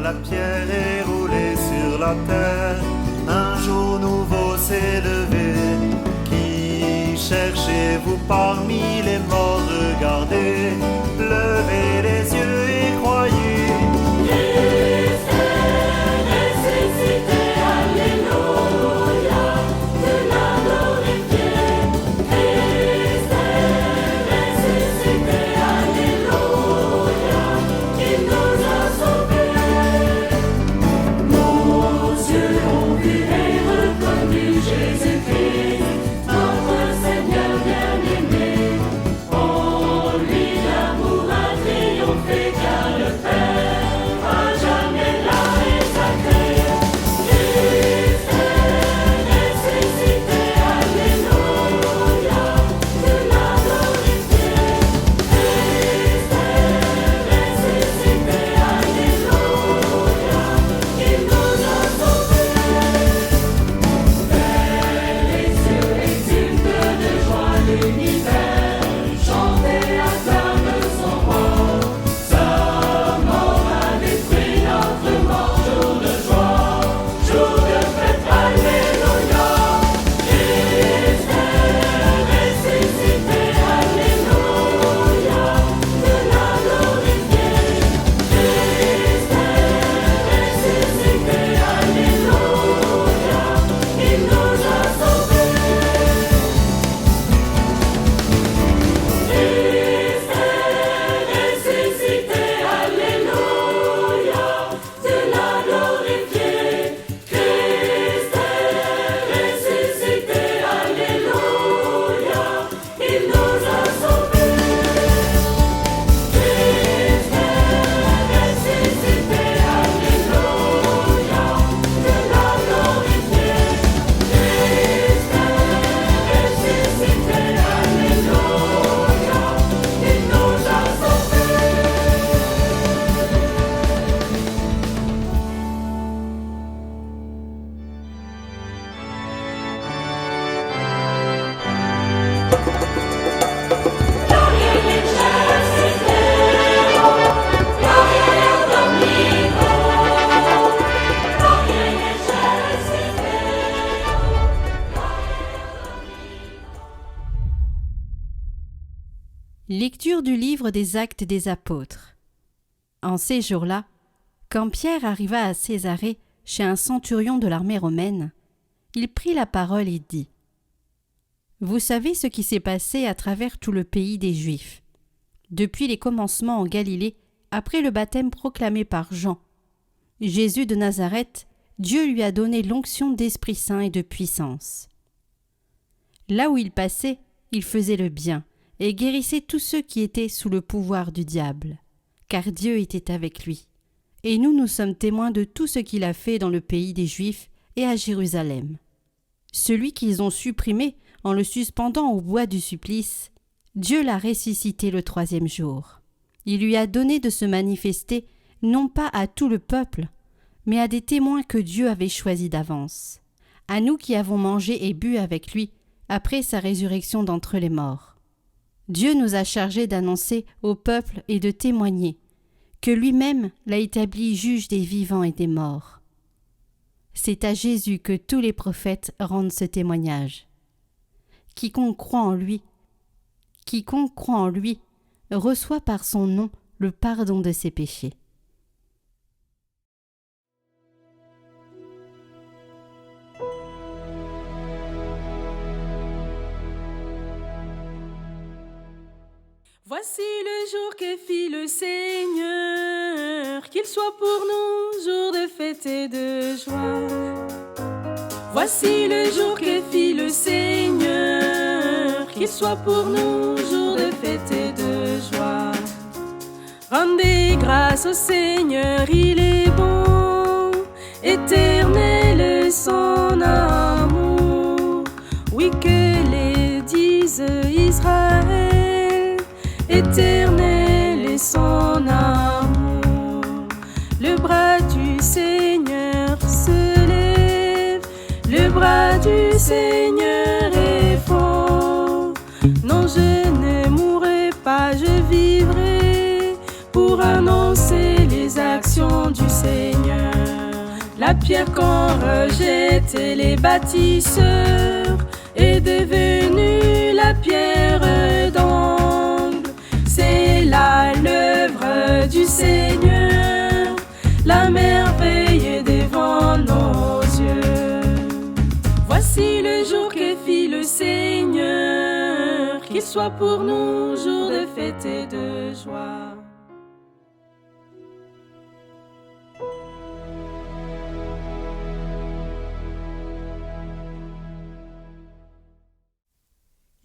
la pierre est roulée sur la terre. Un jour nouveau s'est levé. Qui cherchez-vous parmi les morts? Regardez, levez les yeux et croyez. Lecture du livre des Actes des Apôtres. En ces jours-là, quand Pierre arriva à Césarée chez un centurion de l'armée romaine, il prit la parole et dit : « Vous savez ce qui s'est passé à travers tout le pays des Juifs, depuis les commencements en Galilée, après le baptême proclamé par Jean. Jésus de Nazareth, Dieu lui a donné l'onction d'Esprit Saint et de puissance. Là où il passait, il faisait le bien, et guérissait tous ceux qui étaient sous le pouvoir du diable, car Dieu était avec lui. Et nous sommes témoins de tout ce qu'il a fait dans le pays des Juifs et à Jérusalem. Celui qu'ils ont supprimé en le suspendant au bois du supplice, Dieu l'a ressuscité le 3e jour. Il lui a donné de se manifester non pas à tout le peuple, mais à des témoins que Dieu avait choisis d'avance, à nous qui avons mangé et bu avec lui après sa résurrection d'entre les morts. Dieu nous a chargés d'annoncer au peuple et de témoigner que lui-même l'a établi juge des vivants et des morts. C'est à Jésus que tous les prophètes rendent ce témoignage. Quiconque croit en lui reçoit par son nom le pardon de ses péchés. Voici le jour que fit le Seigneur, qu'il soit pour nous jour de fête et de joie. Voici le jour que fit le Seigneur, qu'il soit pour nous jour de fête et de joie. Rendez grâce au Seigneur, il est bon, éternel son amour. Oui, que les dise Israël, éternel est son amour. Le bras du Seigneur se lève, le bras du Seigneur est fort. Non, je ne mourrai pas, je vivrai pour annoncer les les actions du Seigneur. La pierre qu'on rejetait les bâtisseurs est devenue la pierre d'angle. C'est là l'œuvre du Seigneur, la merveille devant nos yeux. Voici le jour que fit le Seigneur, qu'il soit pour nous jour de fête et de joie.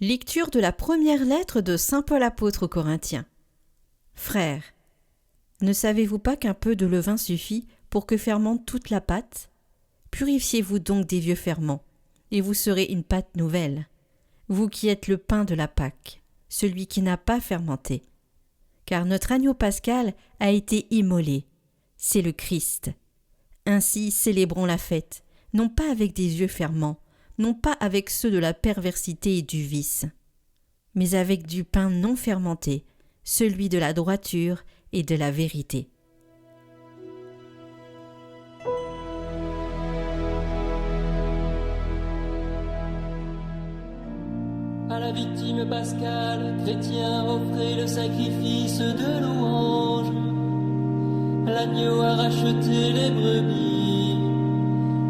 Lecture de la première lettre de saint Paul apôtre aux Corinthiens. Frères, ne savez-vous pas qu'un peu de levain suffit pour que fermente toute la pâte ? Purifiez-vous donc des vieux ferments, et vous serez une pâte nouvelle, vous qui êtes le pain de la Pâque, celui qui n'a pas fermenté. Car notre agneau pascal a été immolé, c'est le Christ. Ainsi célébrons la fête, non pas avec des vieux ferments, non pas avec ceux de la perversité et du vice, mais avec du pain non fermenté, celui de la droiture et de la vérité. À la victime pascale, chrétien offrait le sacrifice de louange. L'agneau a racheté les brebis,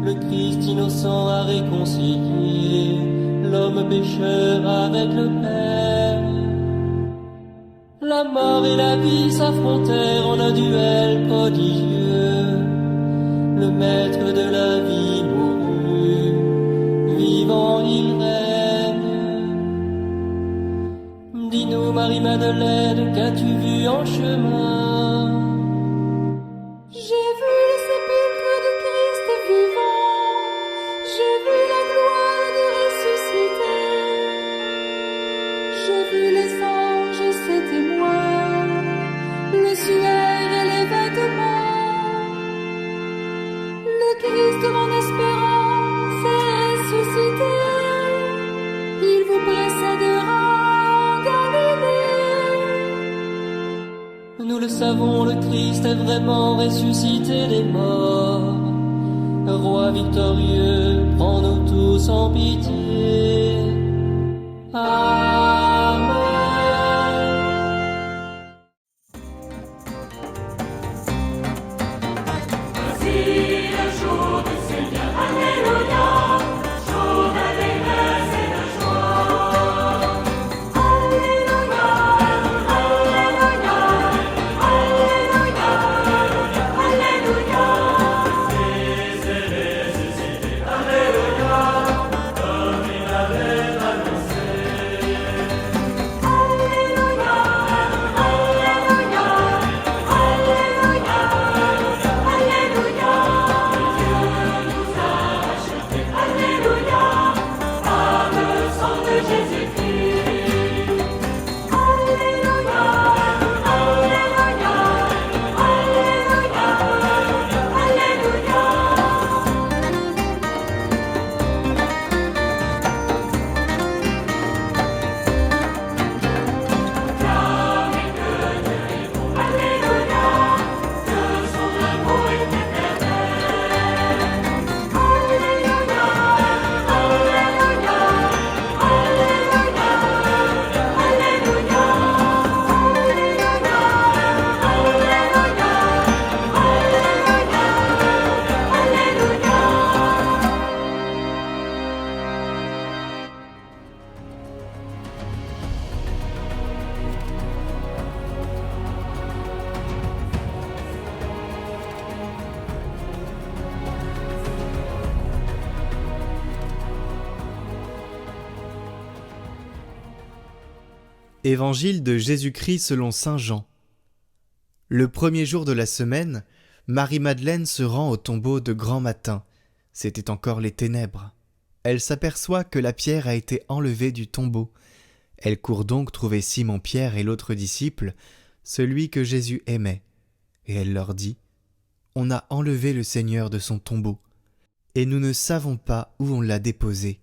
le Christ innocent a réconcilié l'homme pécheur avec le Père. La mort et la vie s'affrontèrent en un duel prodigieux. Le maître de la vie mourut, vivant il règne. Dis-nous, Marie-Madeleine, qu'as-tu vu en chemin ? J'ai vu le sépulcre du Christ vivant, j'ai vu la gloire du ressuscité, j'ai vu les anges et ses témoins, le suaire et les vêtements. Le Christ, mon espérance, est ressuscité, il vous précédera en Galilée. Nous le savons, le Christ est vraiment ressuscité des morts. Roi victorieux, prends-nous tous en pitié. Amen. Évangile de Jésus-Christ selon saint Jean. Le premier jour de la semaine, Marie-Madeleine se rend au tombeau de grand matin. C'était encore les ténèbres. Elle s'aperçoit que la pierre a été enlevée du tombeau. Elle court donc trouver Simon-Pierre et l'autre disciple, celui que Jésus aimait. Et elle leur dit : « On a enlevé le Seigneur de son tombeau, et nous ne savons pas où on l'a déposé. »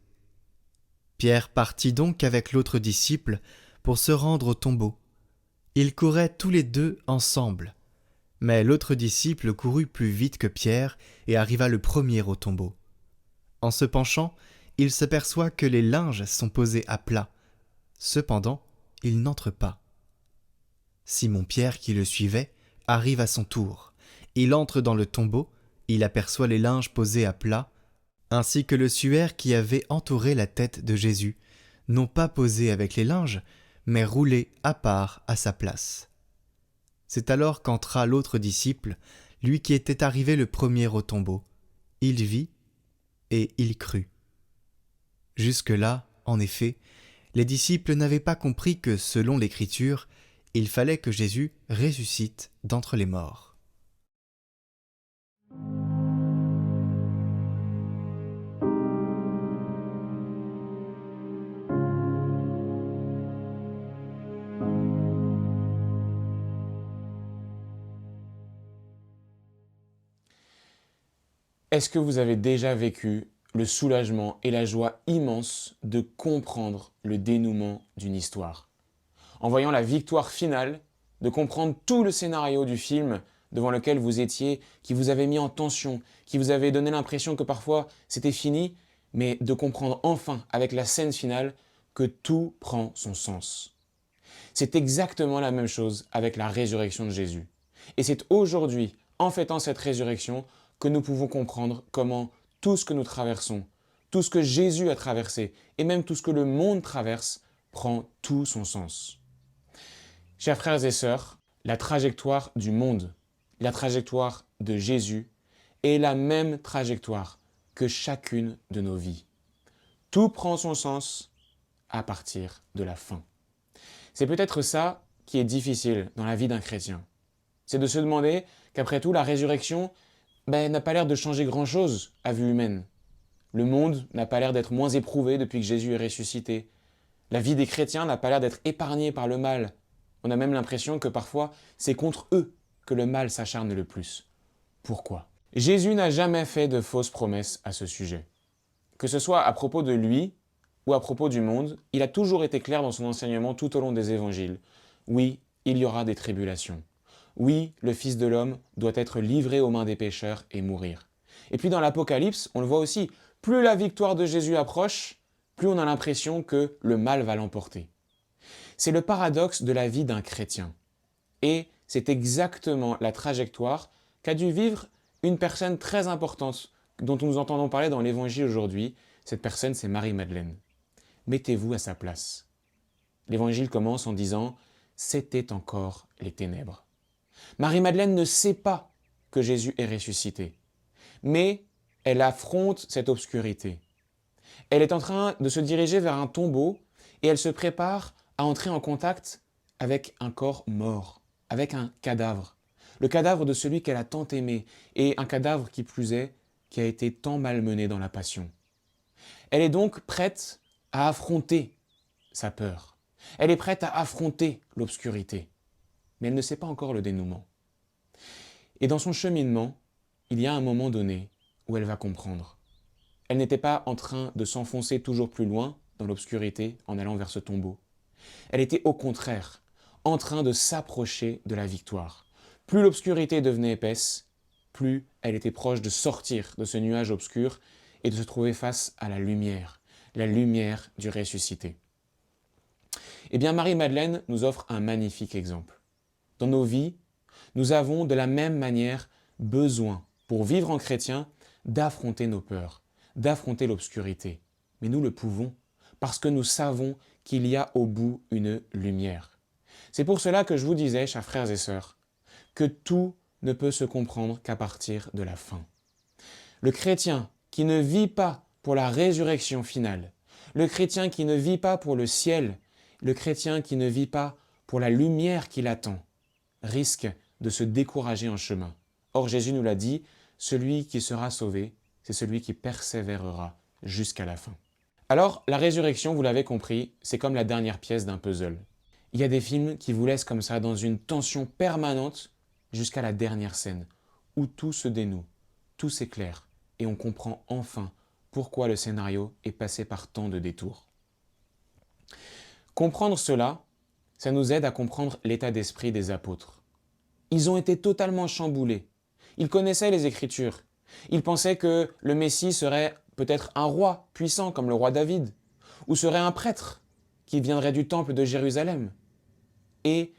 Pierre partit donc avec l'autre disciple pour se rendre au tombeau. Ils couraient tous les deux ensemble. Mais l'autre disciple courut plus vite que Pierre et arriva le premier au tombeau. En se penchant, il s'aperçoit que les linges sont posés à plat. Cependant, il n'entre pas. Simon-Pierre, qui le suivait, arrive à son tour. Il entre dans le tombeau, il aperçoit les linges posés à plat, ainsi que le suaire qui avait entouré la tête de Jésus, non pas posé avec les linges, mais roulé à part à sa place. C'est alors qu'entra l'autre disciple, lui qui était arrivé le premier au tombeau. Il vit et il crut. Jusque-là, en effet, les disciples n'avaient pas compris que, selon l'Écriture, il fallait que Jésus ressuscite d'entre les morts. Est-ce que vous avez déjà vécu le soulagement et la joie immense de comprendre le dénouement d'une histoire? En voyant la victoire finale, de comprendre tout le scénario du film devant lequel vous étiez, qui vous avait mis en tension, qui vous avait donné l'impression que parfois c'était fini, mais de comprendre enfin avec la scène finale que tout prend son sens. C'est exactement la même chose avec la résurrection de Jésus. Et c'est aujourd'hui, en fêtant cette résurrection, que nous pouvons comprendre comment tout ce que nous traversons, tout ce que Jésus a traversé, et même tout ce que le monde traverse, prend tout son sens. Chers frères et sœurs, la trajectoire du monde, la trajectoire de Jésus est la même trajectoire que chacune de nos vies. Tout prend son sens à partir de la fin. C'est peut-être ça qui est difficile dans la vie d'un chrétien. C'est de se demander qu'après tout, la résurrection n'a pas l'air de changer grand-chose à vue humaine. Le monde n'a pas l'air d'être moins éprouvé depuis que Jésus est ressuscité. La vie des chrétiens n'a pas l'air d'être épargnée par le mal. On a même l'impression que parfois, c'est contre eux que le mal s'acharne le plus. Pourquoi? Jésus n'a jamais fait de fausses promesses à ce sujet. Que ce soit à propos de lui ou à propos du monde, il a toujours été clair dans son enseignement tout au long des évangiles. Oui, il y aura des tribulations. Oui, le Fils de l'homme doit être livré aux mains des pécheurs et mourir. Et puis dans l'Apocalypse, on le voit aussi, plus la victoire de Jésus approche, plus on a l'impression que le mal va l'emporter. C'est le paradoxe de la vie d'un chrétien. Et c'est exactement la trajectoire qu'a dû vivre une personne très importante dont nous entendons parler dans l'Évangile aujourd'hui. Cette personne, c'est Marie-Madeleine. Mettez-vous à sa place. L'Évangile commence en disant « C'était encore les ténèbres ». Marie-Madeleine ne sait pas que Jésus est ressuscité, mais elle affronte cette obscurité. Elle est en train de se diriger vers un tombeau et elle se prépare à entrer en contact avec un corps mort, avec un cadavre. Le cadavre de celui qu'elle a tant aimé et un cadavre qui plus est, qui a été tant malmené dans la passion. Elle est donc prête à affronter sa peur. Elle est prête à affronter l'obscurité. Mais elle ne sait pas encore le dénouement. Et dans son cheminement, il y a un moment donné où elle va comprendre. Elle n'était pas en train de s'enfoncer toujours plus loin dans l'obscurité en allant vers ce tombeau. Elle était au contraire en train de s'approcher de la victoire. Plus l'obscurité devenait épaisse, plus elle était proche de sortir de ce nuage obscur et de se trouver face à la lumière du ressuscité. Eh bien, Marie-Madeleine nous offre un magnifique exemple. Dans nos vies, nous avons de la même manière besoin, pour vivre en chrétien, d'affronter nos peurs, d'affronter l'obscurité. Mais nous le pouvons, parce que nous savons qu'il y a au bout une lumière. C'est pour cela que je vous disais, chers frères et sœurs, que tout ne peut se comprendre qu'à partir de la fin. Le chrétien qui ne vit pas pour la résurrection finale, le chrétien qui ne vit pas pour le ciel, le chrétien qui ne vit pas pour la lumière qui l'attend, risque de se décourager en chemin. Or, Jésus nous l'a dit, celui qui sera sauvé, c'est celui qui persévérera jusqu'à la fin. Alors, la résurrection, vous l'avez compris, c'est comme la dernière pièce d'un puzzle. Il y a des films qui vous laissent comme ça dans une tension permanente jusqu'à la dernière scène, où tout se dénoue, tout s'éclaire, et on comprend enfin pourquoi le scénario est passé par tant de détours. Comprendre cela, ça nous aide à comprendre l'état d'esprit des apôtres. Ils ont été totalement chamboulés. Ils connaissaient les Écritures. Ils pensaient que le Messie serait peut-être un roi puissant comme le roi David, ou serait un prêtre qui viendrait du temple de Jérusalem. Et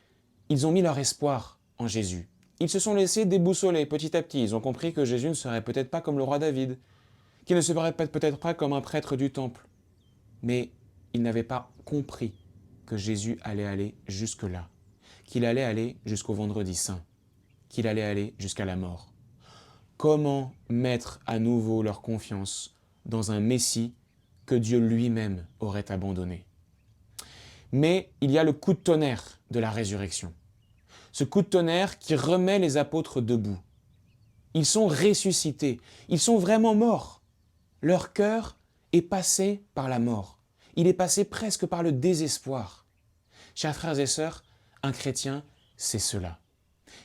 ils ont mis leur espoir en Jésus. Ils se sont laissés déboussoler petit à petit. Ils ont compris que Jésus ne serait peut-être pas comme le roi David, qu'il ne serait peut-être pas comme un prêtre du temple. Mais ils n'avaient pas compris que Jésus allait aller jusque-là, qu'il allait aller jusqu'au vendredi saint, qu'il allait aller jusqu'à la mort. Comment mettre à nouveau leur confiance dans un Messie que Dieu lui-même aurait abandonné? Mais il y a le coup de tonnerre de la résurrection. Ce coup de tonnerre qui remet les apôtres debout. Ils sont ressuscités, ils sont vraiment morts. Leur cœur est passé par la mort. Il est passé presque par le désespoir. Chers frères et sœurs, un chrétien, c'est cela.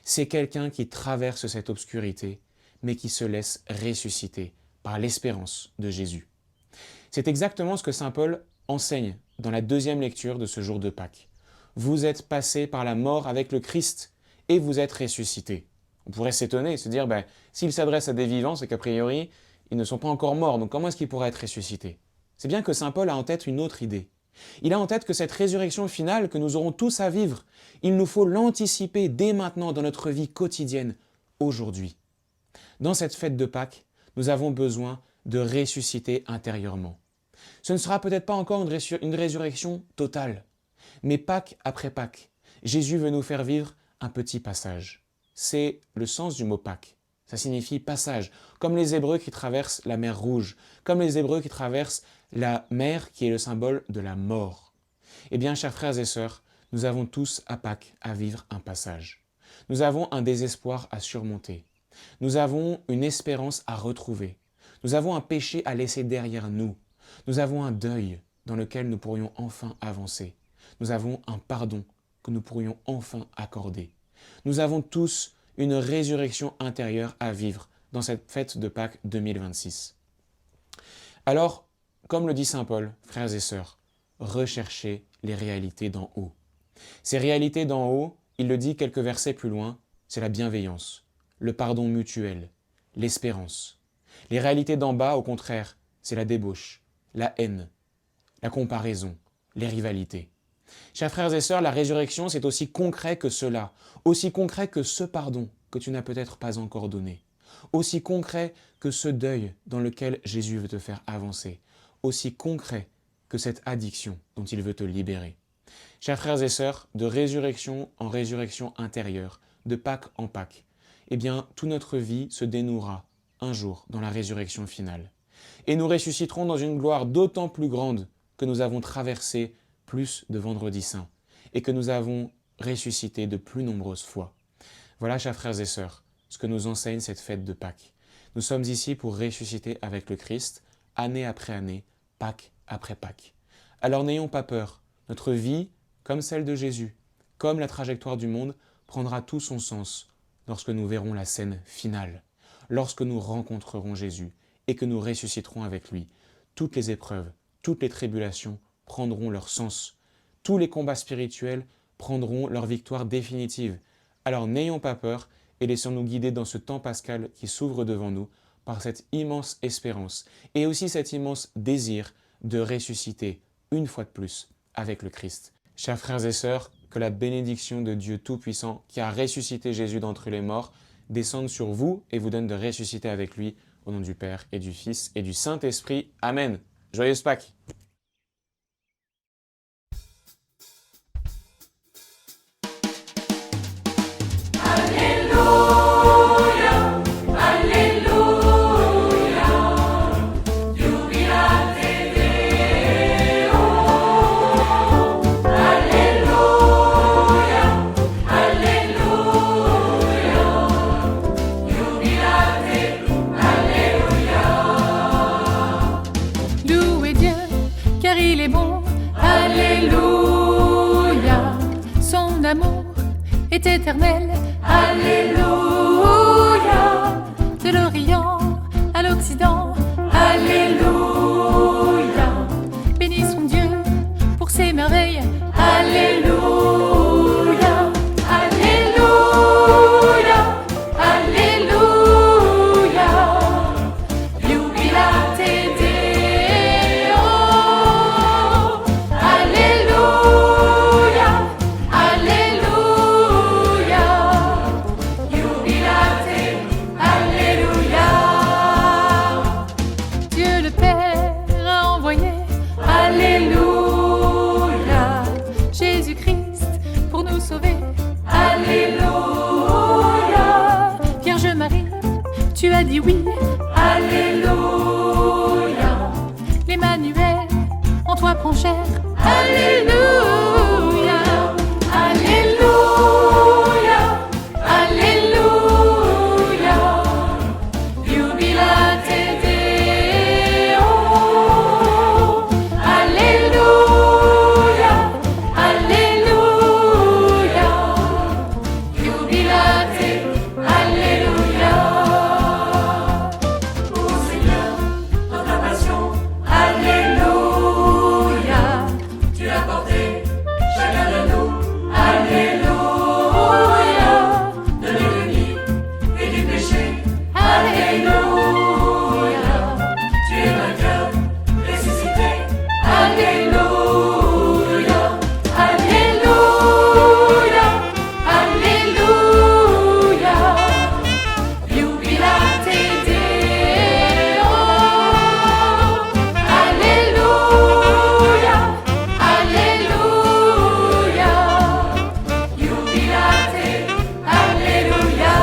C'est quelqu'un qui traverse cette obscurité, mais qui se laisse ressusciter par l'espérance de Jésus. C'est exactement ce que saint Paul enseigne dans la deuxième lecture de ce jour de Pâques. Vous êtes passés par la mort avec le Christ et vous êtes ressuscités. On pourrait s'étonner et se dire, s'il s'adresse à des vivants, c'est qu'a priori, ils ne sont pas encore morts, donc comment est-ce qu'ils pourraient être ressuscités? C'est bien que saint Paul a en tête une autre idée. Il a en tête que cette résurrection finale que nous aurons tous à vivre, il nous faut l'anticiper dès maintenant dans notre vie quotidienne, aujourd'hui. Dans cette fête de Pâques, nous avons besoin de ressusciter intérieurement. Ce ne sera peut-être pas encore une résurrection totale, mais Pâques après Pâques, Jésus veut nous faire vivre un petit passage. C'est le sens du mot Pâques. Ça signifie passage, comme les Hébreux qui traversent la mer Rouge, comme les Hébreux qui traversent la mer qui est le symbole de la mort. Eh bien, chers frères et sœurs, nous avons tous à Pâques à vivre un passage. Nous avons un désespoir à surmonter. Nous avons une espérance à retrouver. Nous avons un péché à laisser derrière nous. Nous avons un deuil dans lequel nous pourrions enfin avancer. Nous avons un pardon que nous pourrions enfin accorder. Nous avons tous une résurrection intérieure à vivre dans cette fête de Pâques 2026. Alors, comme le dit saint Paul, frères et sœurs, recherchez les réalités d'en haut. Ces réalités d'en haut, il le dit quelques versets plus loin, c'est la bienveillance, le pardon mutuel, l'espérance. Les réalités d'en bas, au contraire, c'est la débauche, la haine, la comparaison, les rivalités. Chers frères et sœurs, la résurrection, c'est aussi concret que cela, aussi concret que ce pardon que tu n'as peut-être pas encore donné, aussi concret que ce deuil dans lequel Jésus veut te faire avancer, aussi concret que cette addiction dont il veut te libérer. Chers frères et sœurs, de résurrection en résurrection intérieure, de Pâques en Pâques, eh bien, toute notre vie se dénouera un jour dans la résurrection finale. Et nous ressusciterons dans une gloire d'autant plus grande que nous avons traversé plus de vendredis saints et que nous avons ressuscité de plus nombreuses fois. Voilà, chers frères et sœurs, ce que nous enseigne cette fête de Pâques. Nous sommes ici pour ressusciter avec le Christ, année après année, Pâques après Pâques. Alors n'ayons pas peur, notre vie, comme celle de Jésus, comme la trajectoire du monde, prendra tout son sens lorsque nous verrons la scène finale, lorsque nous rencontrerons Jésus et que nous ressusciterons avec lui. Toutes les épreuves, toutes les tribulations prendront leur sens. Tous les combats spirituels prendront leur victoire définitive. Alors n'ayons pas peur et laissons-nous guider dans ce temps pascal qui s'ouvre devant nous par cette immense espérance et aussi cet immense désir de ressusciter une fois de plus avec le Christ. Chers frères et sœurs, que la bénédiction de Dieu Tout-Puissant qui a ressuscité Jésus d'entre les morts descende sur vous et vous donne de ressusciter avec lui au nom du Père et du Fils et du Saint-Esprit. Amen. Joyeuse Pâques. Louez Dieu, car il est bon. Alléluia. Son amour est éternel. Alléluia. De l'Orient à l'Occident. Alléluia. Bénissons Dieu pour ses merveilles. Alléluia. Alléluia. Alléluia. Vierge Marie, tu as dit oui. Alléluia. L'Emmanuel en toi prend chair. Alléluia. Alléluia. Alléluia. Jubilate Deo. Alléluia. Alléluia. Jubilate. Alléluia. Ô Seigneur, dans ta passion. Alléluia. Tu as porté chacun de nous. Alléluia. De l'ennemi et du péché. Alléluia. Tu es vainqueur, ressuscité. Alléluia. Alléluia. Alléluia. Jubilate Deo. Alléluia. Alléluia. Jubilate. Alléluia.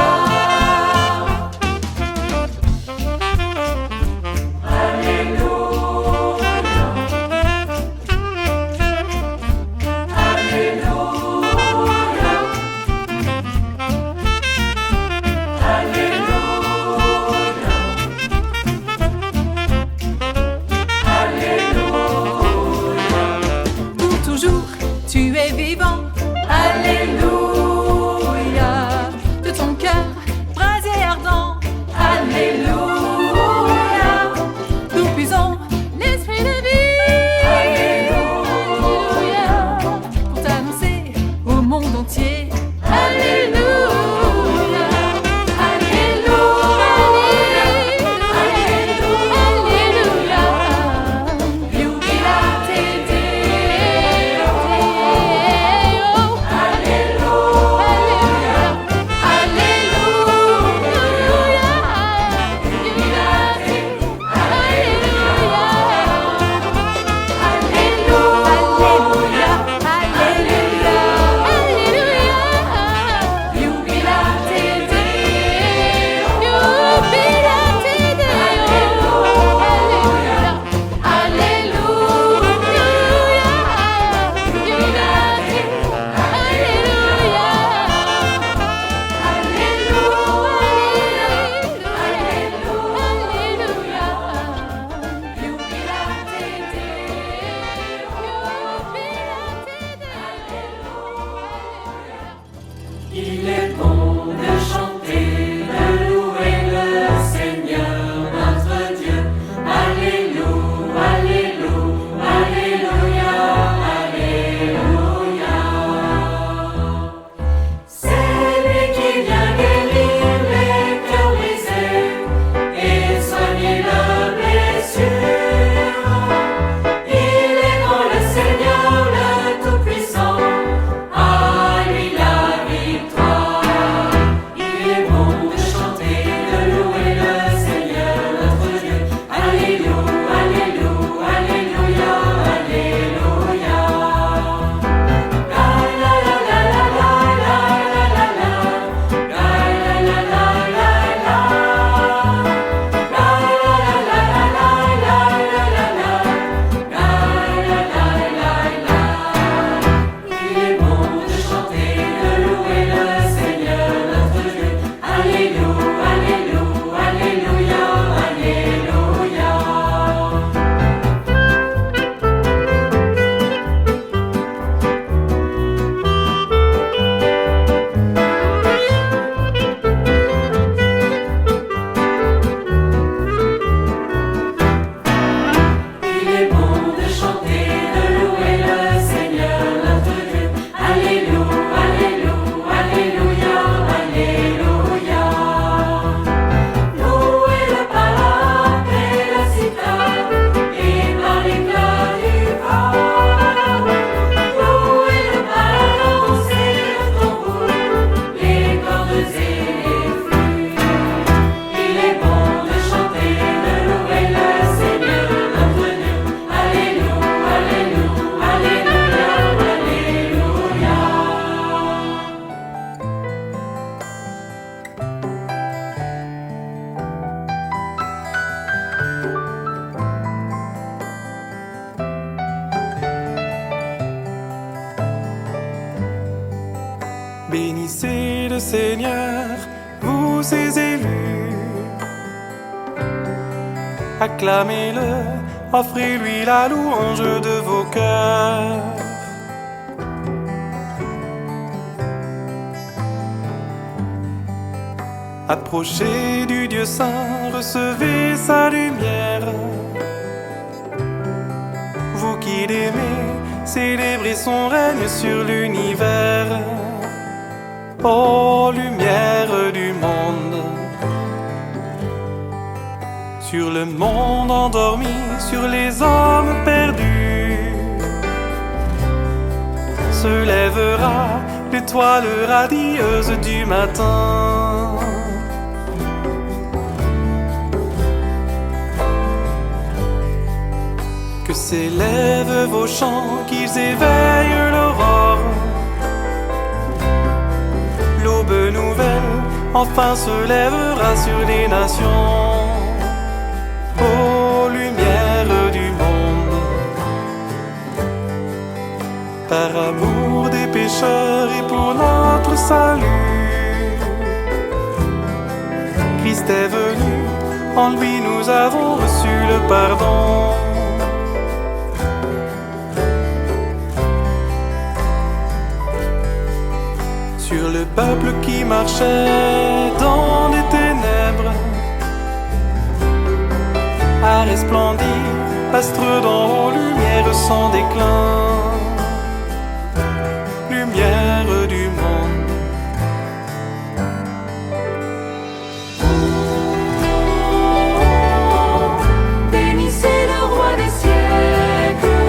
Pour toujours, tu es vivant. Alléluia. De ton cœur, brasier ardent. Alléluia. Nous puisons l'esprit de vie. Alléluia. Pour t'annoncer au monde entier. Alléluia. Alléluia. Alléluia. Jubilate Deo. Alléluia. Alléluia. Jubilate. Alléluia. Alléluia. Alléluia. Jubilate Deo. Jubilate Deo. Il est bon de chanter, de louer le Seigneur notre Dieu. Alléluia, Alléluia, Alléluia, Alléluia. C'est lui qui vient guérir les cœurs brisés et soigner leurs blessures. Il est grand le Seigneur, le Tout-Puissant, à lui la victoire. Bénissez le Seigneur, vous ses élus. Acclamez-le, offrez-lui la louange de vos cœurs. Approchez du Dieu saint, recevez sa lumière. Vous qui l'aimez, célébrez son règne sur l'univers. Ô lumière du monde, sur le monde endormi, sur les hommes perdus, se lèvera l'étoile radieuse du matin. Que s'élèvent vos chants, qu'ils éveillent l'aurore. L'aube nouvelle enfin se lèvera sur les nations. Ô lumière du monde, par amour des pécheurs et pour notre salut, Christ est venu, en lui nous avons reçu le pardon. Sur le peuple qui marchait dans les ténèbres, a resplendi, astre dans lumière sans déclin, lumière du monde. Bénissez le roi des siècles.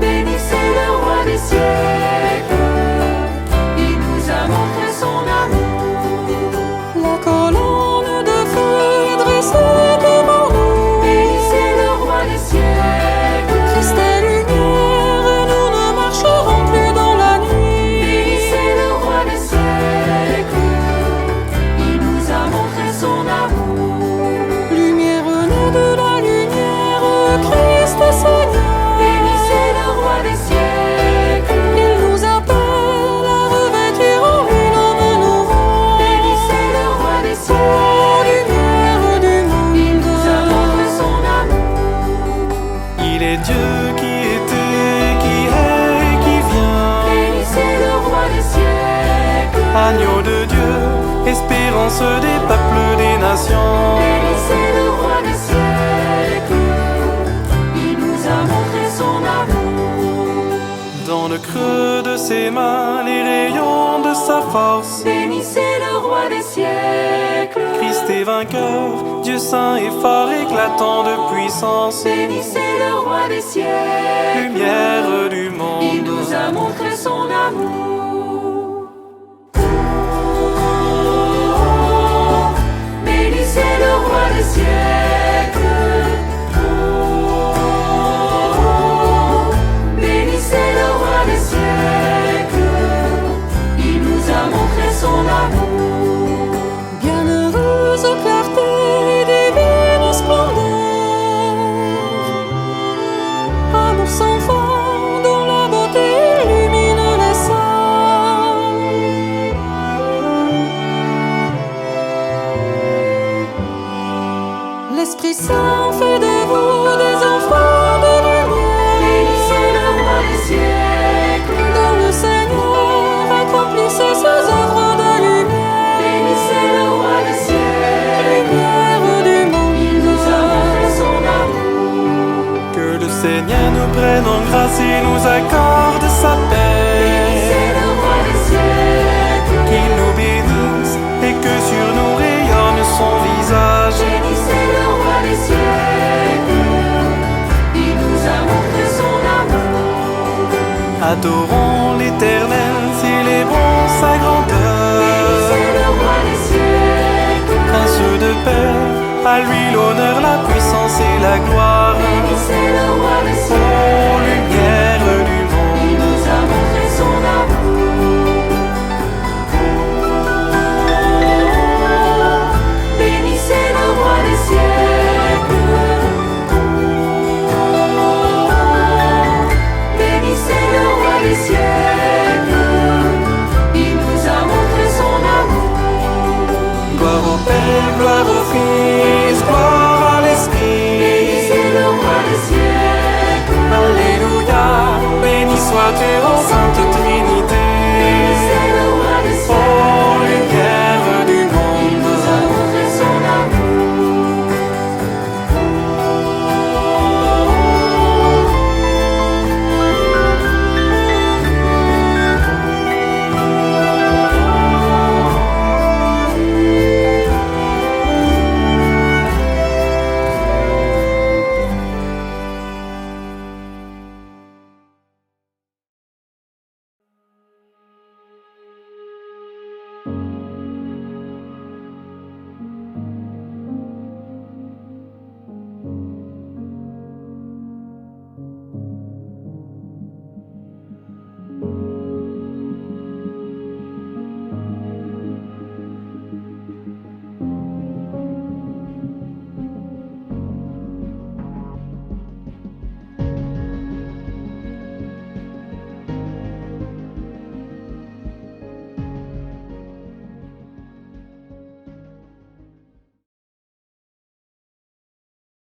Bénissez le roi des siècles. Il nous a montré son amour. La colonne de feu est dressée devant nous. Bénissez le roi des siècles. Christ est lumière et nous ne marcherons plus dans la nuit. Bénissez le roi des siècles. Il nous a montré son amour. Lumière née de la lumière, Christ est Seigneur. Bénissez le roi des siècles. Il nous appelle à revêtir en lui l'homme nouveau. Bénissez le roi des siècles. Lumière du monde. Il nous a montré son amour. Il est Dieu qui était, qui est et qui vient. Bénissez le roi des siècles. Agneau de Dieu, espérance des peuples, des nations. Bénissez le roi des siècles. Il nous a montré son amour. Dans le creux de ses mains, les rayons de sa force. Bénissez le roi des siècles. Christ est vainqueur, Dieu saint et fort, éclatant de puissance. Bénissez le roi des siècles. Lumière du Il monde. nous a montré son amour. Bénissez le roi des siècles. Bénissez le roi des siècles. Il nous a montré son amour. Bienheureuse clarté et divine splendeur, amour sans fin dont la beauté illumine les saints. L'Esprit Saint fait de vous des enfants de lumière. Bénissez le roi des siècles. Dans le Seigneur accomplissez ses œuvres de lumière. Bénissez le roi des siècles. Lumière du monde. Il nous a montré son amour. Que le Seigneur nous prenne en grâce et nous accorde sa Bénissez paix. le roi des siècles. Qu'il nous bénisse et que sur nous rayonne son visage. Bénissez le roi des siècles. Il nous a montré son amour. Adorons l'Éternel, célébrons sa grandeur. Bénissez le roi des siècles. Prince de paix, à lui l'honneur, la puissance et la gloire. Bénissez le roi des siècles.